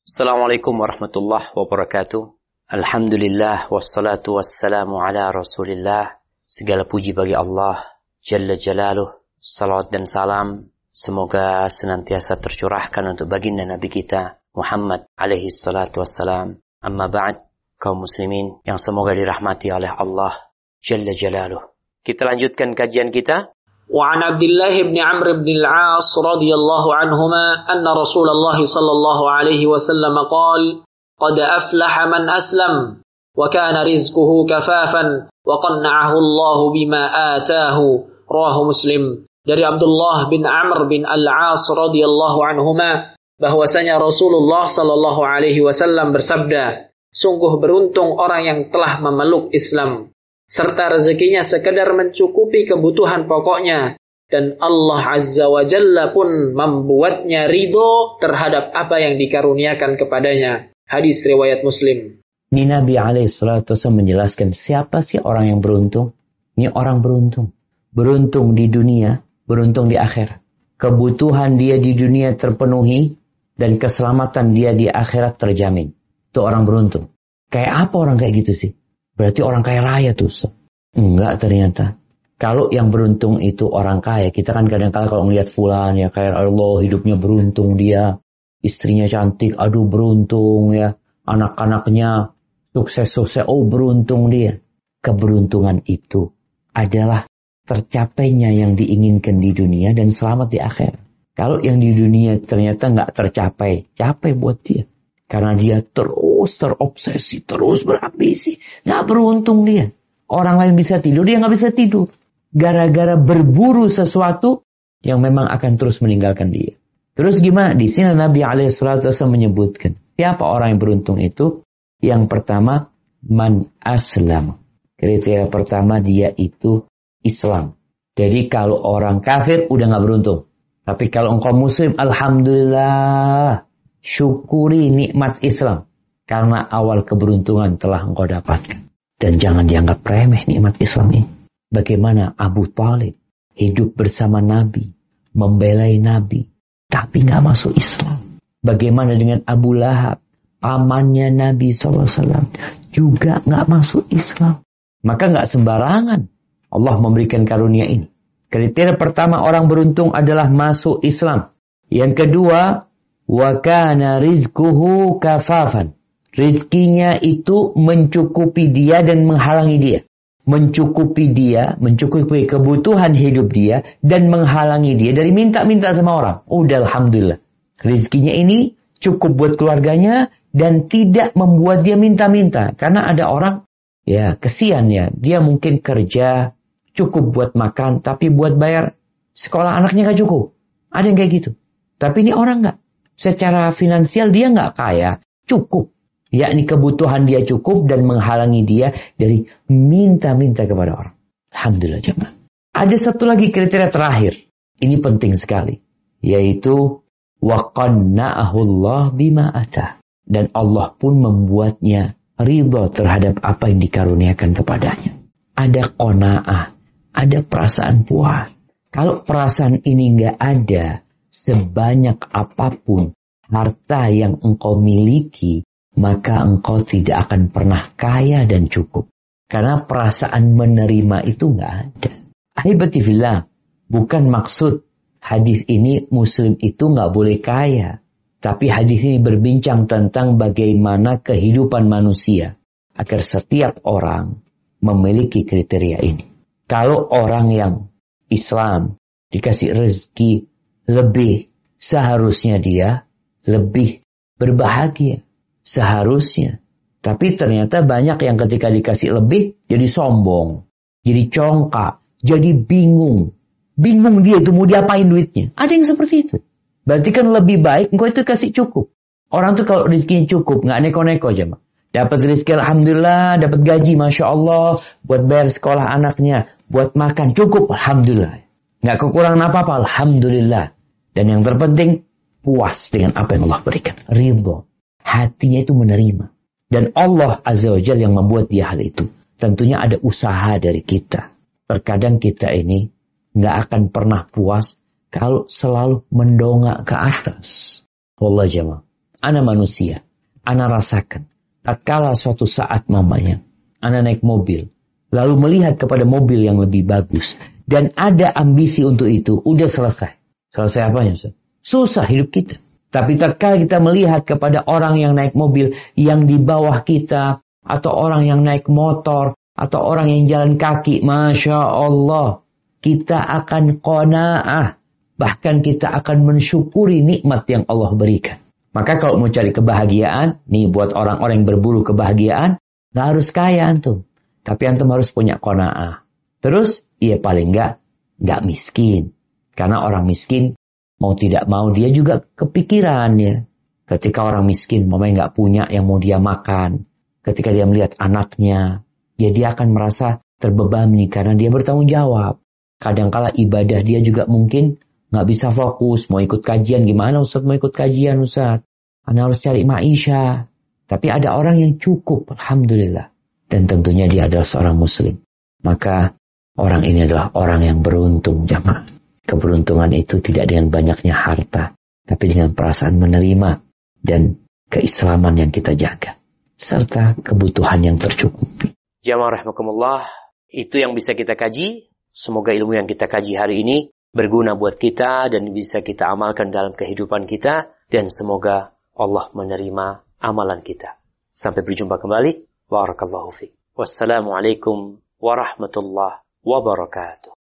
Assalamualaikum warahmatullahi wabarakatuh. Alhamdulillah wassalatu wassalamu ala Rasulillah. Segala puji bagi Allah Jalla Jalaluh. Salawat dan salam semoga senantiasa tercurahkan untuk baginda Nabi kita Muhammad alaihi salatu wassalam. Amma ba'd, kaum muslimin yang semoga dirahmati oleh Allah Jalla Jalaluh. Kita lanjutkan kajian kita. وعن عبد الله بن عمرو بن العاص رضي الله عنهما أن رسول الله صلى الله عليه وسلم قال قد أفلح من أسلم وكان رزقه كفافا وقنعه الله بما آتاه رواه مسلم. Dari Abdullah bin Amr bin Al-As radhiyallahu anhuma bahwasanya Rasulullah sallallahu alaihi wasallam bersabda, sungguh beruntung orang yang telah memeluk Islam serta rezekinya sekedar mencukupi kebutuhan pokoknya, dan Allah Azza wa Jalla pun membuatnya ridho terhadap apa yang dikaruniakan kepadanya. Hadis riwayat Muslim. Ini Nabi alaihissalatu menjelaskan siapa sih orang yang beruntung? Ini orang beruntung. Beruntung di dunia, beruntung di akhirat. Kebutuhan dia di dunia terpenuhi dan keselamatan dia di akhirat terjamin. Itu orang beruntung. Kayak apa orang kayak gitu sih? Berarti orang kaya raya tuh. Enggak ternyata. Kalau yang beruntung itu orang kaya. Kita kan kadang-kadang kalau melihat fulan ya kayak Allah hidupnya beruntung dia. Istrinya cantik. Aduh beruntung ya. Anak-anaknya sukses-sukses. Oh beruntung dia. Keberuntungan itu adalah tercapainya yang diinginkan di dunia dan selamat di akhir. Kalau yang di dunia ternyata enggak tercapai. Capek buat dia. Karena dia terus terobsesi, terus berambisi. Nggak beruntung dia. Orang lain bisa tidur, dia nggak bisa tidur. Gara-gara berburu sesuatu yang memang akan terus meninggalkan dia. Terus gimana? Di sini Nabi SAW menyebutkan. Siapa orang yang beruntung itu? Yang pertama, man aslam. Kriteria pertama dia itu Islam. Jadi kalau orang kafir udah nggak beruntung. Tapi kalau engkau muslim, alhamdulillah. Syukuri nikmat Islam. Karena awal keberuntungan telah engkau dapatkan. Dan jangan dianggap remeh nikmat Islam ini. Bagaimana Abu Talib hidup bersama Nabi. Membelai Nabi. Tapi gak masuk Islam. Bagaimana dengan Abu Lahab. Pamannya Nabi SAW. Juga gak masuk Islam. Maka gak sembarangan Allah memberikan karunia ini. Kriteria pertama orang beruntung adalah masuk Islam. Yang kedua, wa kana rizquhu kafafan. Rizkinya itu mencukupi dia dan menghalangi dia. Mencukupi dia, mencukupi kebutuhan hidup dia dan menghalangi dia dari minta-minta sama orang. Udah alhamdulillah. Rizkinya ini cukup buat keluarganya dan tidak membuat dia minta-minta. Karena ada orang, ya kesian ya. Dia mungkin kerja cukup buat makan tapi buat bayar sekolah anaknya gak cukup. Ada yang kayak gitu. Tapi ini orang gak. Secara finansial dia nggak kaya, cukup. Yakni kebutuhan dia cukup dan menghalangi dia dari minta-minta kepada orang. Alhamdulillah jemaah. Ada satu lagi kriteria terakhir. Ini penting sekali. Yaitu waqanna'ahu Allah bima atah. Dan Allah pun membuatnya ridha terhadap apa yang dikaruniakan kepadanya. Ada qanaah, ada perasaan puas. Kalau perasaan ini nggak ada, sebanyak apapun harta yang engkau miliki, maka engkau tidak akan pernah kaya dan cukup. Karena perasaan menerima itu nggak ada. Ahibati fillah, bukan maksud hadis ini muslim itu nggak boleh kaya. Tapi hadis ini berbincang tentang bagaimana kehidupan manusia agar setiap orang memiliki kriteria ini. Kalau orang yang Islam dikasih rezeki lebih, seharusnya dia lebih berbahagia. Seharusnya. Tapi ternyata banyak yang ketika dikasih lebih, jadi sombong. Jadi congkak. Jadi bingung. Bingung dia itu mau diapain duitnya. Ada yang seperti itu. Berarti kan lebih baik engkau itu kasih cukup. Orang tuh kalau rezekinya cukup, nggak neko-neko aja. Dapat rezeki alhamdulillah, dapat gaji masya Allah, buat bayar sekolah anaknya, buat makan cukup alhamdulillah. Nggak kekurangan apa-apa alhamdulillah. Dan yang terpenting, puas dengan apa yang Allah berikan. Ridho. Hatinya itu menerima. Dan Allah Azza wa Jalla yang membuat dia hal itu. Tentunya ada usaha dari kita. Terkadang kita ini nggak akan pernah puas kalau selalu mendongak ke atas. Wallah jemaah. Ana manusia. Ana rasakan. Tatkala suatu saat mamanya, ana naik mobil, lalu melihat kepada mobil yang lebih bagus, dan ada ambisi untuk itu, udah selesai. Selesai apanya, Ustaz? Susah hidup kita. Tapi tatkala kita melihat kepada orang yang naik mobil yang di bawah kita, atau orang yang naik motor, atau orang yang jalan kaki, Masya Allah, kita akan qanaah. Bahkan kita akan mensyukuri nikmat yang Allah berikan. Maka kalau mau cari kebahagiaan, nih buat orang-orang yang berburu kebahagiaan, gak harus kaya antum. Tapi antum harus punya qanaah. Terus, ya paling gak miskin. Karena orang miskin, mau tidak mau dia juga kepikiran ya. Ketika orang miskin, mamanya gak punya yang mau dia makan. Ketika dia melihat anaknya, ya dia akan merasa terbebani karena dia bertanggung jawab. Kadangkala ibadah dia juga mungkin gak bisa fokus. Mau ikut kajian, gimana Ustaz mau ikut kajian Ustaz? Anda harus cari maisha. Tapi ada orang yang cukup, Alhamdulillah. Dan tentunya dia adalah seorang muslim. Maka orang ini adalah orang yang beruntung, jamaah. Keberuntungan itu tidak dengan banyaknya harta, tapi dengan perasaan menerima dan keislaman yang kita jaga. Serta kebutuhan yang tercukupi. Jamaah rahimakumullah, itu yang bisa kita kaji. Semoga ilmu yang kita kaji hari ini berguna buat kita dan bisa kita amalkan dalam kehidupan kita. Dan semoga Allah menerima amalan kita. Sampai berjumpa kembali. Barakallahu fiik. Wassalamualaikum warahmatullahi wabarakatuh.